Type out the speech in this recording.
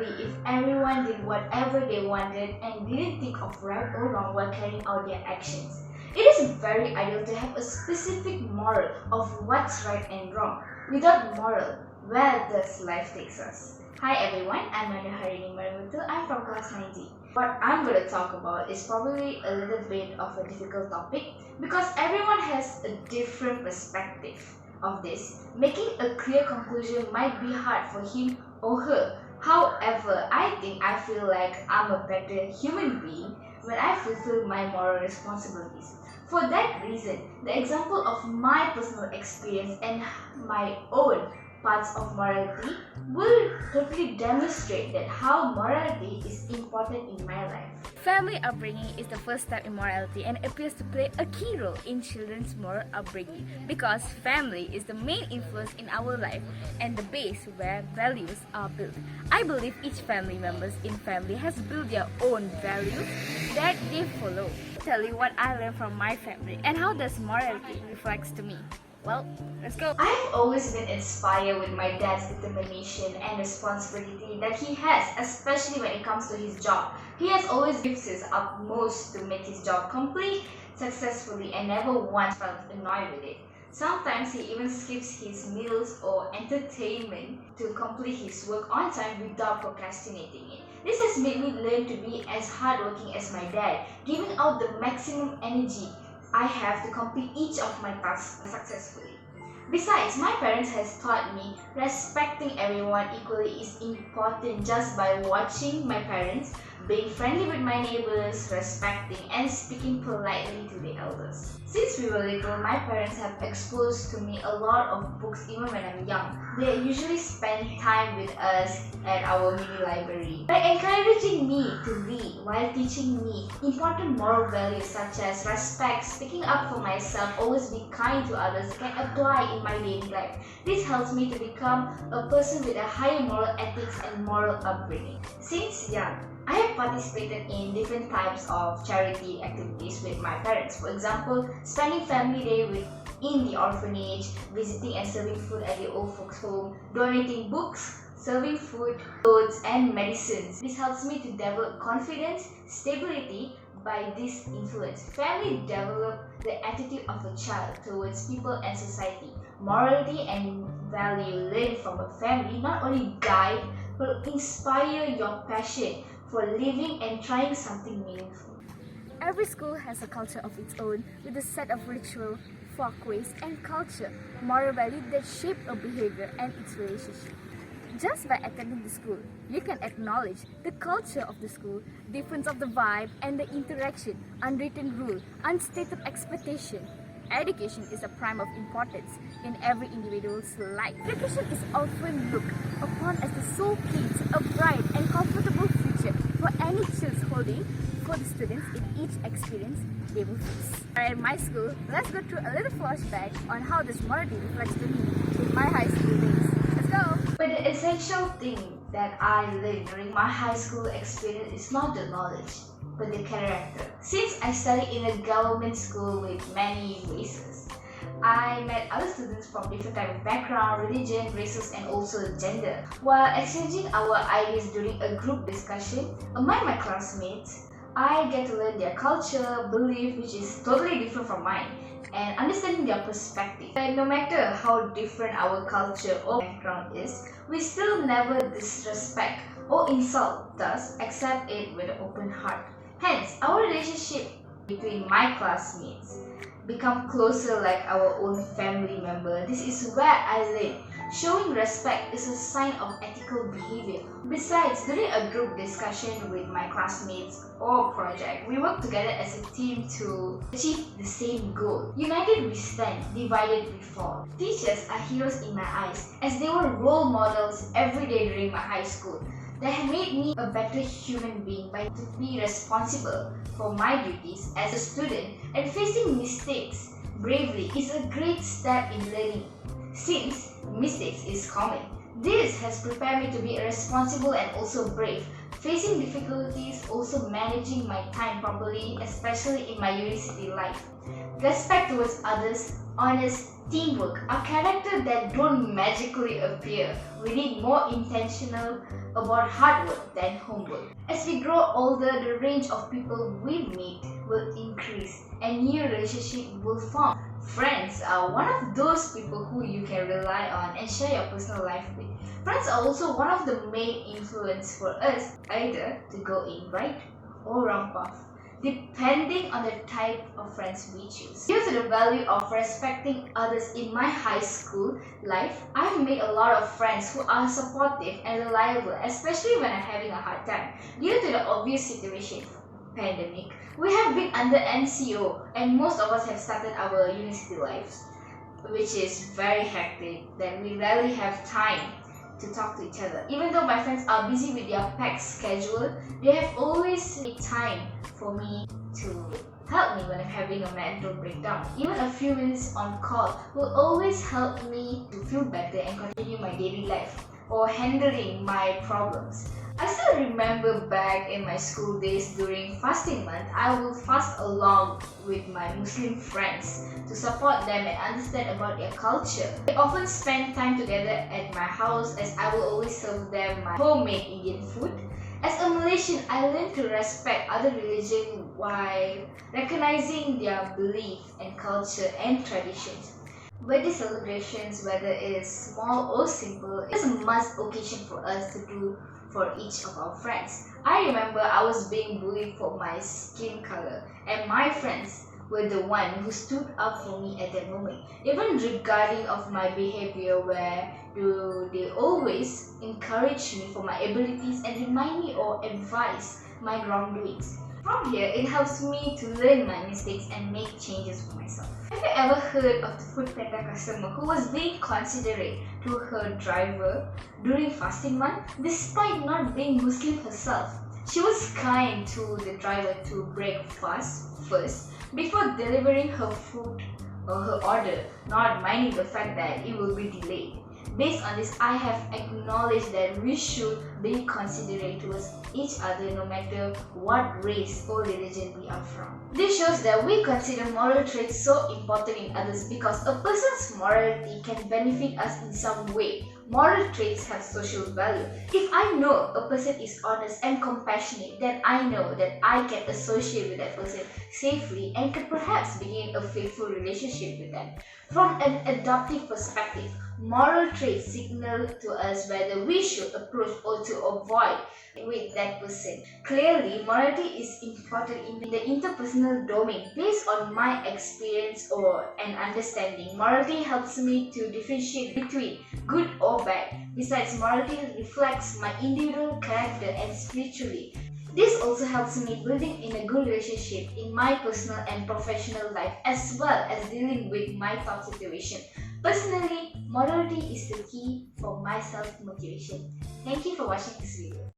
be if everyone did whatever they wanted and didn't think of right or wrong while carrying out their actions. It is very ideal to have a specific moral of what's right and wrong. Without moral, where does life take us? Hi everyone, I'm Manoharini Marimuthu. I'm from class 90. What I'm going to talk about is probably a little bit of a difficult topic because everyone has a different perspective of this. Making a clear conclusion might be hard for him or her. However, I feel like I'm a better human being when I fulfill my moral responsibilities. For that reason, the example of my personal experience and my own parts of morality will totally demonstrate that how morality is important in my life. Family upbringing is the first step in morality and appears to play a key role in children's moral upbringing because family is the main influence in our life and the base where values are built. I believe each family members in family has built their own values that they follow. I'll tell you what I learned from my family and how does morality reflects to me. Well, let's go. I've always been inspired with my dad's determination and responsibility that he has, especially when it comes to his job. He has always given his utmost to make his job complete successfully and never once felt annoyed with it. Sometimes he even skips his meals or entertainment to complete his work on time without procrastinating it. This has made me learn to be as hardworking as my dad, giving out the maximum energy I have to complete each of my tasks successfully. Besides, my parents has taught me respecting everyone equally is important just by watching my parents, being friendly with my neighbors, respecting and speaking politely to the elders. Since we were little, my parents have exposed to me a lot of books even when I'm young. They usually spend time with us at our mini library. By encouraging me to read while teaching me important moral values such as respect, speaking up for myself, always be kind to others can apply in my daily life. This helps me to become a person with a higher moral ethics and moral upbringing. Since young, I have participated in different types of charity activities with my parents. For example, spending family day in the orphanage, visiting and serving food at the old folks home, donating books, serving food, clothes and medicines. This helps me to develop confidence, stability by this influence. Family develop the attitude of a child towards people and society. Morality and value learned from a family not only guide but inspire your passion for living and trying something meaningful. Every school has a culture of its own with a set of ritual, folkways and culture, moral values that shape a behavior and its relationship. Just by attending the school, you can acknowledge the culture of the school, difference of the vibe and the interaction, unwritten rule, unstated expectation. Education is a prime of importance in every individual's life. Education is often looked upon as the sole key to a bright and comfortable future for any children holding for the students in each experience they will face. At my school, let's go through a little flashback on how this morality reflects to me in my high school days. Let's go! But the essential thing that I learned during my high school experience is not the knowledge, but the character. Since I studied in a government school with many races, I met other students from different type of background, religion, races and also gender. While exchanging our ideas during a group discussion among my classmates, I get to learn their culture, belief which is totally different from mine and understanding their perspective. And no matter how different our culture or background is, we still never disrespect or insult us, accept it with an open heart. Hence, our relationship between my classmates become closer like our own family member. This is where I learned showing respect is a sign of ethical behavior. Besides, during a group discussion with my classmates or project, we work together as a team to achieve the same goal. United we stand, divided we fall. Teachers are heroes in my eyes as they were role models every day during my high school. That have made me a better human being by to be responsible for my duties as a student and facing mistakes bravely is a great step in learning since mistakes is common. This has prepared me to be responsible and also brave, facing difficulties, also managing my time properly, especially in my university life. Respect towards others honest, teamwork are characters that don't magically appear. We need more intentional about hard work than homework. As we grow older, the range of people we meet will increase and new relationships will form. Friends are one of those people who you can rely on and share your personal life with. Friends are also one of the main influence for us either to go in right or wrong path, depending on the type of friends we choose. Due to the value of respecting others in my high school life, I've made a lot of friends who are supportive and reliable, especially when I'm having a hard time. Due to the obvious situation, pandemic, we have been under NCO and most of us have started our university lives, which is very hectic, that we rarely have time to talk to each other. Even though my friends are busy with their packed schedule, they have always made time for me to help me when I'm having a mental breakdown. Even a few minutes on call will always help me to feel better and continue my daily life or handling my problems. I still remember back in my school days during fasting month, I will fast along with my Muslim friends to support them and understand about their culture. We often spend time together at my house as I will always serve them my homemade Indian food. As a Malaysian, I learned to respect other religions while recognizing their belief and culture and traditions. Birthday celebrations, whether it is small or simple, is a must occasion for us to do for each of our friends. I remember I was being bullied for my skin color, and my friends were the one who stood up for me at that moment. Even regarding of my behavior, where they always encourage me for my abilities and remind me or advise my wrongdoings. From here, it helps me to learn my mistakes and make changes for myself. Have you ever heard of the food panda customer who was being considerate to her driver during fasting month despite not being Muslim herself? She was kind to the driver to break fast first before delivering her food or her order, not minding the fact that it will be delayed. Based on this, I have acknowledged that we should be considerate towards each other no matter what race or religion we are from. This shows that we consider moral traits so important in others because a person's morality can benefit us in some way. Moral traits have social value. If I know a person is honest and compassionate, then I know that I can associate with that person safely and can perhaps begin a faithful relationship with them. From an adoptive perspective, moral traits signal to us whether we should approach or to avoid with that person. Clearly, morality is important in the interpersonal domain. Based on my experience or an understanding, morality helps me to differentiate between good or bad. Besides, morality reflects my individual character and spiritually. This also helps me building in a good relationship in my personal and professional life as well as dealing with my tough situation. Personally, morality is the key for my self-motivation. Thank you for watching this video.